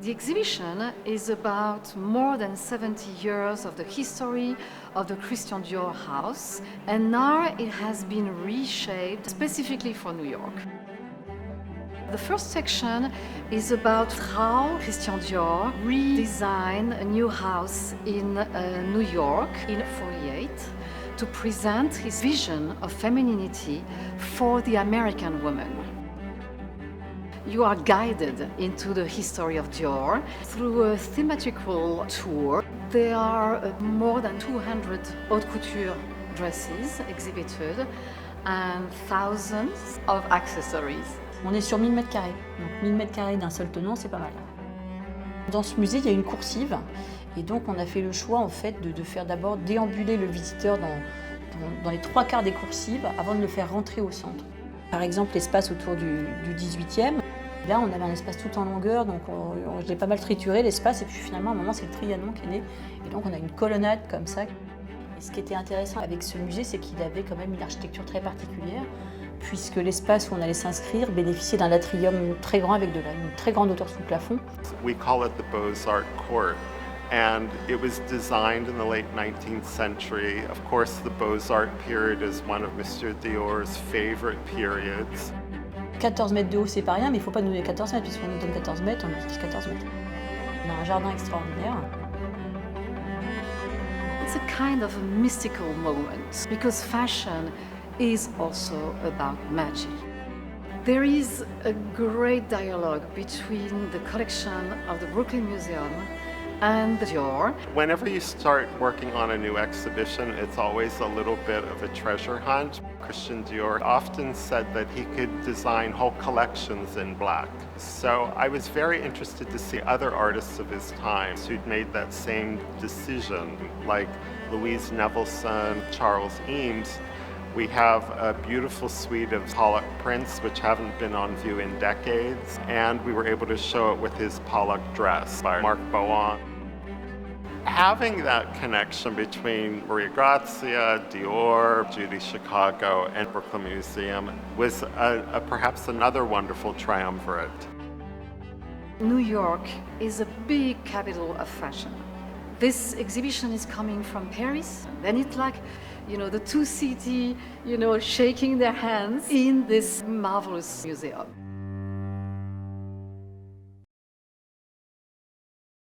The exhibition is about more than 70 years of the history of the Christian Dior house, and now it has been reshaped specifically for New York. The first section is about how Christian Dior redesigned a new house in New York in 1948 to present his vision of femininity for the American woman. You are guided into the history of Dior through a thematical tour. There are more than 200 haute couture dresses exhibited and thousands of accessories. On est sur 1000 mètres carrés, donc 1000 mètres carrés d'un seul tenant, c'est pas mal. Dans ce musée, il y a une coursive, et donc on a fait le choix en fait de faire d'abord déambuler le visiteur dans les 3/4 des coursives avant de le faire rentrer au centre. Par exemple, l'espace autour du 18e. Là, on avait un espace tout en longueur, donc je l'ai pas mal trituré l'espace, et puis finalement, à un moment, c'est le Trianon qui est né, et donc on a une colonnade comme ça. Et ce qui était intéressant avec ce musée, c'est qu'il avait quand même une architecture très particulière, puisque l'espace où on allait s'inscrire bénéficiait d'un atrium très grand avec une très grande hauteur sous le plafond. We call it the Beaux-Arts Court, and it was designed in the late 19th century. Of course, the Beaux-Arts period is one of Monsieur Dior's favorite periods. 14 mètres de haut, c'est pas rien, mais il ne faut pas nous donner 14 mètres, puisqu'on nous donne 14 mètres, on utilise 14 mètres. On a un jardin extraordinaire. It's a kind of a mystical moment because fashion is also about magic. There is a great dialogue between the collection of the Brooklyn Museum and Dior. Whenever you start working on a new exhibition, it's always a little bit of a treasure hunt. Christian Dior often said that he could design whole collections in black. So I was very interested to see other artists of his time who'd made that same decision, like Louise Nevelson, Charles Eames. We have a beautiful suite of Pollock prints which haven't been on view in decades, and we were able to show it with his Pollock dress by Marc Bohan. Having that connection between Maria Grazia, Dior, Judy Chicago, and Brooklyn Museum was perhaps another wonderful triumvirate. New York is a big capital of fashion. This exhibition is coming from Paris, then it's like, the two cities, shaking their hands in this marvelous museum.